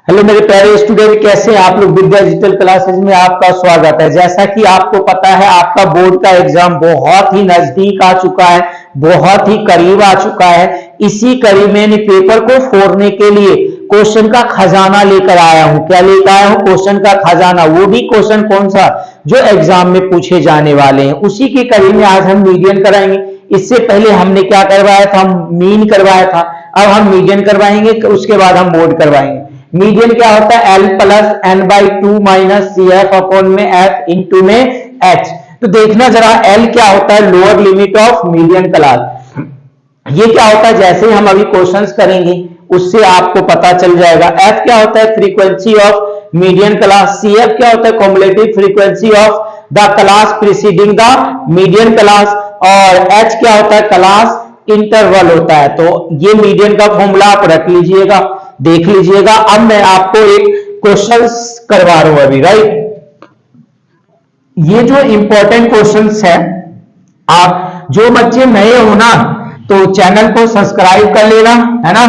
Hello मेरे प्यारे student, कैसे हैं आप लोग। विद्या डिजिटल क्लासेस में आपका स्वागत है। जैसा कि आपको पता है, आपका बोर्ड का एग्जाम बहुत ही नजदीक आ चुका है, बहुत ही करीब आ चुका है। इसी कड़ी में पेपर को फोड़ने के लिए क्वेश्चन का खजाना लेकर आया हूं। क्या लेकर आया हूं? क्वेश्चन का खजाना। वो भी क्वेश्चन कौन सा? जो एग्जाम में पूछे जाने वाले हैं। उसी की कड़ी में आज हम मीडियन कराएंगे। इससे पहले हमने क्या करवाया था? हम मीन करवाया था। अब हम मीडियन करवाएंगे, उसके बाद हम मोड करवाएंगे। मीडियन क्या होता है? L plus N by two minus C F upon में एफ इंटू में एच। तो देखना जरा, एल क्या होता है? Lower limit of median class. ये क्या होता है? जैसे ही हम अभी क्वेश्चंस करेंगे उससे आपको पता चल जाएगा। एफ क्या होता है? Frequency of median class. C F क्या होता है? Cumulative frequency of the class preceding the median class. और एच क्या होता है? क्लास इंटरवल होता है। तो ये मीडियन का फॉर्मूला आप रख लीजिएगा, देख लीजिएगा। अब मैं आपको एक क्वेश्चन करवा रहा हूं अभी, राइट। ये जो इंपॉर्टेंट क्वेश्चंस है, आप जो बच्चे नए हो ना, तो चैनल को सब्सक्राइब कर लेना, है ना,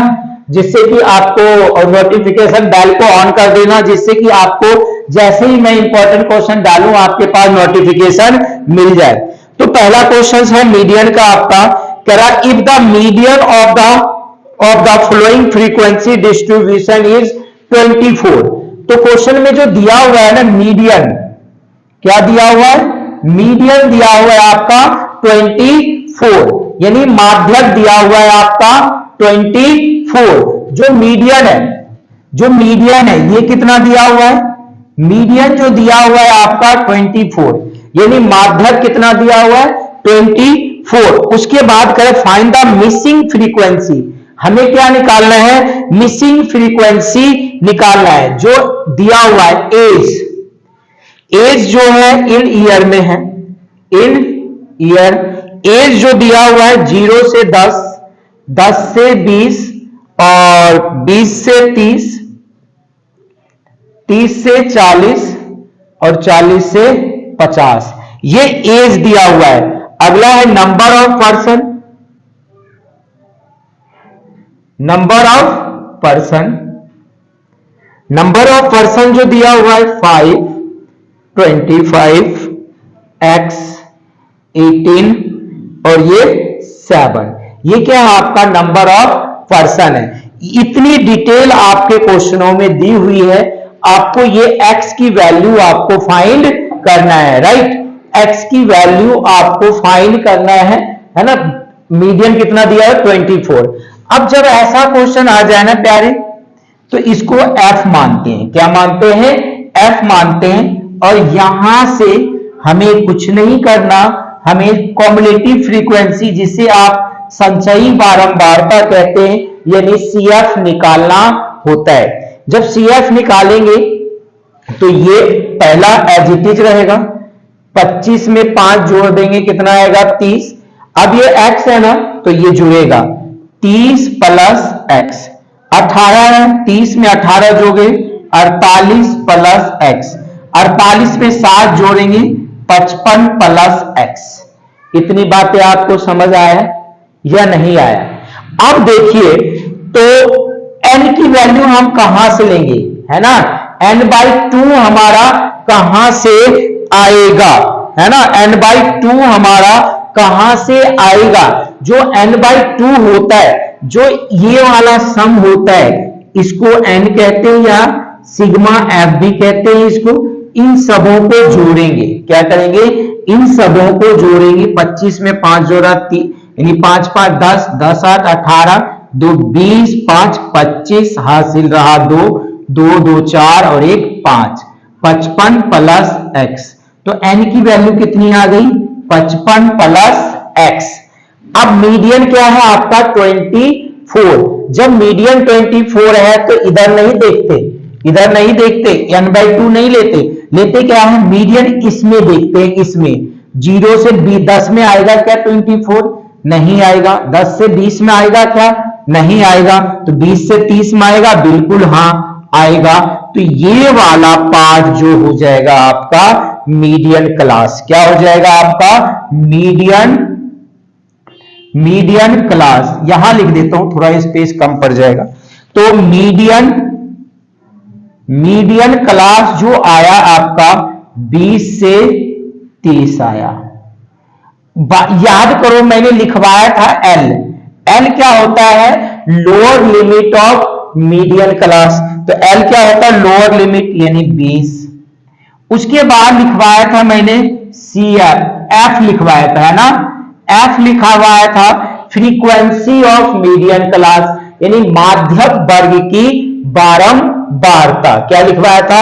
जिससे कि आपको नोटिफिकेशन बेल को ऑन कर देना, जिससे कि आपको जैसे ही मैं इंपॉर्टेंट क्वेश्चन डालूं आपके पास नोटिफिकेशन मिल जाए। तो पहला क्वेश्चन है मीडियन का आपका। कह रहा if the median of the flowing frequency distribution is 24। तो क्वेश्चन में जो दिया हुआ है ना मीडियन, क्या दिया हुआ है? मीडियन दिया हुआ है आपका 24, यानी माध्यक दिया हुआ है आपका 24। जो मीडियन है ये कितना दिया हुआ है? मीडियन जो दिया हुआ है आपका 24, यानी माध्यक कितना दिया हुआ है? 24। उसके बाद करें फाइंड द मिसिंग फ्रीक्वेंसी। हमें क्या निकालना है? मिसिंग फ्रीक्वेंसी निकालना है। जो दिया हुआ है एज जो है इन ईयर में है, इन ईयर। एज जो दिया हुआ है 0 से 10, 10 से 20 और 20 से 30, 30 से 40 और 40 से 50, ये एज दिया हुआ है। अगला है number of person. Number of person जो दिया हुआ है 5, 25, x 18 और ये 7। ये क्या है? आपका नंबर ऑफ पर्सन है। इतनी डिटेल आपके क्वेश्चनों में दी हुई है। आपको ये x की वैल्यू आपको फाइंड करना है, राइट। x की वैल्यू आपको फाइंड करना है ना। मीडियन कितना दिया है? 24। अब जब ऐसा क्वेश्चन आ जाए ना प्यारे, तो इसको f मानते हैं। क्या मानते हैं? f मानते हैं। और यहां से हमें कुछ नहीं करना, हमें कॉम्युलेटिव फ्रीक्वेंसी, जिसे आप संचयी बारंबारता कहते हैं, यानी CF निकालना होता है। जब CF निकालेंगे तो ये पहला एज इट इज रहेगा। 25 में 5 जोड़ देंगे, कितना आएगा? 30। अब ये x है ना, तो ये जुड़ेगा 30 प्लस x। 18 है, 30 में 18 जोड़े 48 प्लस x। 48 में 7 जोड़ेंगे 55 प्लस x। इतनी बातें आपको समझ आया या नहीं आया? अब देखिए, तो n की वैल्यू हम कहां से लेंगे, है ना। n/2 हमारा कहां से आएगा, है ना। n/2 हमारा कहां से आएगा? जो n/2 होता है, जो ये वाला सम होता है, इसको n कहते हैं या सिग्मा f भी कहते हैं इसको। इन सबों को जोड़ेंगे, क्या करेंगे? इन सबों को जोड़ेंगे। 25 में 5 जोड़ा, यानी 5 5 10, 10 8 18, 2 20, 5 25, हासिल रहा 2 2 2 4 और 1 5, 55 प्लस x। तो n की वैल्यू कितनी आ गई? 55 प्लस x। अब मीडियन क्या है आपका? 24। जब मीडियन 24 है तो इधर नहीं देखते, n/2 नहीं लेते क्या है? मीडियन इसमें देखते हैं, इसमें 0 से 10 में आएगा क्या 24? नहीं आएगा। 10 से 20 में आएगा क्या? नहीं आएगा। तो 20 से 30 में आएगा? बिल्कुल हाँ आएगा। तो ये वाला पार्ट जो हो जाएगा आपका मीडियन क्लास। क्या हो जाएगा आपका? Median class. यहां लिख देता हूं, थोड़ा स्पेस कम पड़ जाएगा। तो मीडियन मीडियन क्लास जो आया आपका 20 से 30 आया। याद करो मैंने लिखवाया था एल। एल क्या होता है? Lower limit of median class. तो एल क्या होता है? लोअर लिमिट यानी 20। उसके बाद लिखवाया था मैंने सी एफ। एफ लिखवाया था, है ना? एफ लिखा हुआ था फ्रीक्वेंसी ऑफ मीडियन क्लास, यानी माध्यक वर्ग की बारंबारता। क्या लिखवाया था?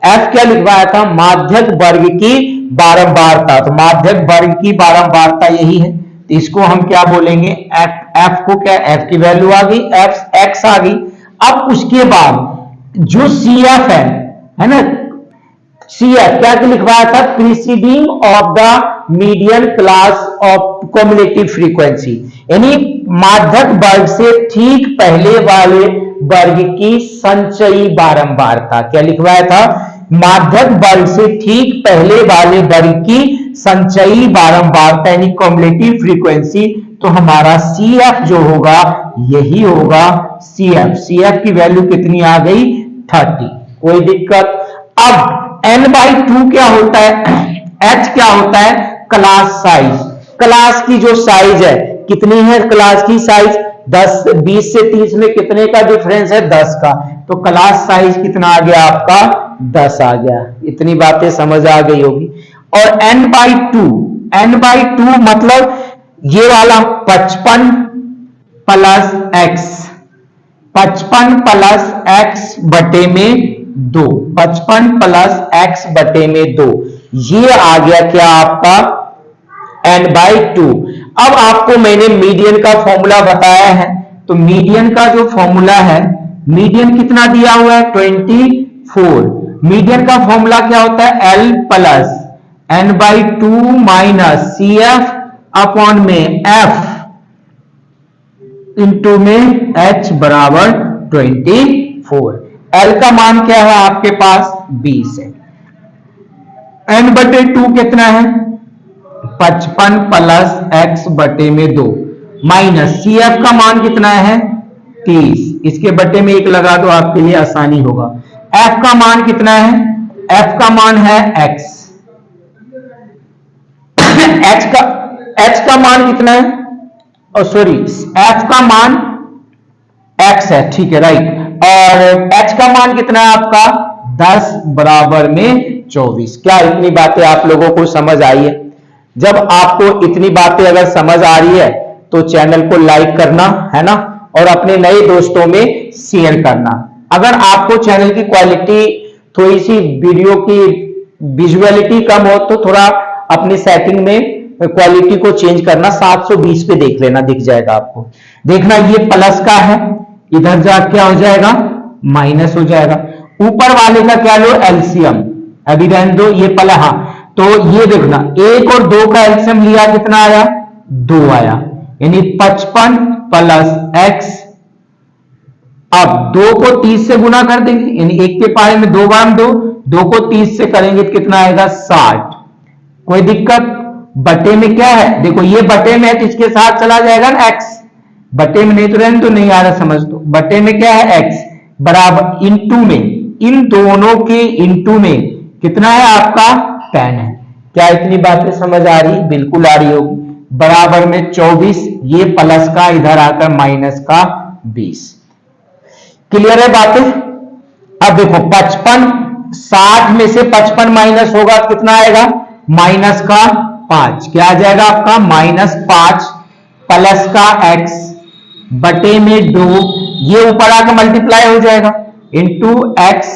एफ क्या लिखवाया था? माध्यक वर्ग की बारंबारता। तो माध्यक वर्ग की बारंबारता यही है, तो इसको हम क्या बोलेंगे? एफ। एफ को क्या? एफ की वैल्यू आ गई, एफ एक्स आ गई। अब उसके बाद जो सी एफ है ना, सी एफ क्या लिखवाया था? Preceding of the median class of cumulative frequency, यानी माध्यक वर्ग से ठीक पहले वाले वर्ग की संचयी बारंबारता। क्या लिखवाया था? माध्यक वर्ग से ठीक पहले वाले वर्ग की संचयी बारंबारता यानी कम्युलेटिव फ्रीक्वेंसी। तो हमारा सी एफ जो होगा यही होगा सी एफ। सी एफ की वैल्यू कितनी आ गई? 30। कोई दिक्कत? अब n/2 क्या होता है? h क्या होता है? Class size. क्लास की जो साइज है कितनी है? क्लास की साइज 10, 20 से 30 में कितने का डिफरेंस है? 10 का। तो क्लास साइज कितना आ गया आपका? 10 आ गया। इतनी बातें समझ आ गई होगी। और n/2, n/2 मतलब ये वाला 55 प्लस x, 55 प्लस x बटे में 2, 55 प्लस x बटे में 2, ये आ गया क्या आपका? n/2। अब आपको मैंने मीडियन का फॉर्मूला बताया है, तो मीडियन का जो फॉर्मूला है, मीडियन कितना दिया हुआ है? 24। मीडियन का फॉर्मूला क्या होता है? L plus n/2 minus C F upon में f इंटू में h बराबर 24। L का मान क्या है आपके पास? 20 है। n/2 कितना है? 55 प्लस x बटे में 2 माइनस सी एफ का मान कितना है? 30। इसके बटे में 1 लगा दो, आपके लिए आसानी होगा। f का मान कितना है? f का मान है x। h का मान कितना है? सॉरी, f का मान x है, ठीक है, राइट। और h का मान कितना है आपका? 10 बराबर में 24। क्या इतनी बातें आप लोगों को समझ आई है? जब आपको इतनी बातें अगर समझ आ रही है तो चैनल को लाइक करना, है ना, और अपने नए दोस्तों में शेयर करना। अगर आपको चैनल की क्वालिटी, थोड़ी सी वीडियो की विजुअलिटी कम हो तो थोड़ा अपनी सेटिंग में क्वालिटी को चेंज करना, 720 पे देख लेना, दिख जाएगा आपको। देखना ये प्लस का है, इधर जा क्या हो जाएगा? माइनस हो जाएगा। ऊपर वाले का क्या लो? एलसीएम। अभी रहने दो, ये प्लस, हाँ, तो ये देखना 1 और 2 का एलसीएम लिया, कितना आया? 2 आया, यानी 55 प्लस x। अब 2 को 30 से गुना कर देंगे, यानी 1 के पारे में 2 बार 2, 2 को 30 से करेंगे तो कितना आएगा? 60। कोई दिक्कत? बटे में क्या है? देखो ये बटे में है तो इसके साथ चला जाएगा ना x। बटे में नहीं तो रहने तो नहीं आ रहा, समझ दो। बटे में क्या है? x बराबर इंटू में, इन दोनों के इंटू में कितना है आपका? 10 है। क्या इतनी बातें समझ आ रही? बिल्कुल आ रही होगी। बराबर में 24, ये प्लस का इधर आकर माइनस का 20। क्लियर है बातें? अब देखो 55, 60 में से 55 माइनस होगा कितना आएगा? माइनस का 5। क्या आ जाएगा आपका? -5 प्लस का x बटे में 2, ये ऊपर आकर मल्टीप्लाई हो जाएगा इंटू x।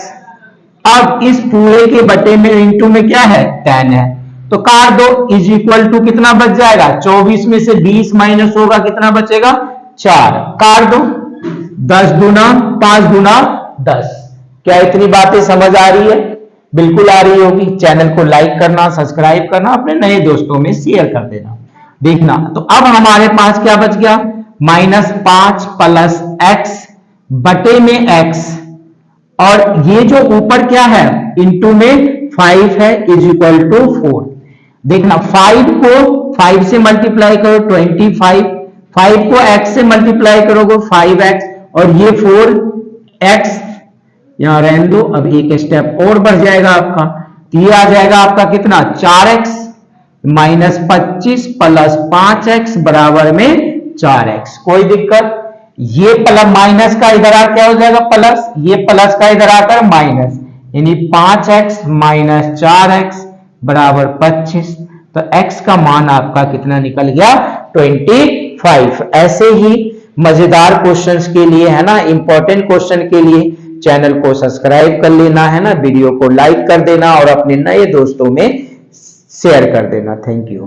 अब इस पूरे के बटे में इंटू में क्या है? 10 है, तो काट दो, इज इक्वल टू कितना बच जाएगा? 24 में से 20 माइनस होगा, कितना बचेगा? 4। काट दो, 10 दूना 5 दूना 10। क्या इतनी बातें समझ आ रही है? बिल्कुल आ रही होगी। चैनल को लाइक करना, सब्सक्राइब करना, अपने नए दोस्तों में शेयर कर देना। देखना, तो अब हमारे पास क्या बच गया? -5 प्लस x बटे में x, और ये जो ऊपर क्या है? इंटू में 5 है, इज इक्वल टू 4। देखना 5 को 5 से मल्टीप्लाई करो 25, 5 को x से मल्टीप्लाई करोगे 5x, और ये 4x यहां रहने दो, अब एक स्टेप और बढ़ जाएगा आपका, तो ये आ जाएगा आपका कितना 4x माइनस 25 प्लस 5x बराबर में 4x। कोई दिक्कत? ये प्लस माइनस का इधर आ क्या हो जाएगा प्लस, ये प्लस का इधर आकर माइनस, यानी 5x माइनस 4x बराबर 25। तो x का मान आपका कितना निकल गया 25। ऐसे ही मजेदार क्वेश्चंस के लिए है ना, इंपॉर्टेंट क्वेश्चन के लिए चैनल को सब्सक्राइब कर लेना है ना, वीडियो को लाइक कर देना और अपने नए दोस्तों में शेयर कर देना। Thank you.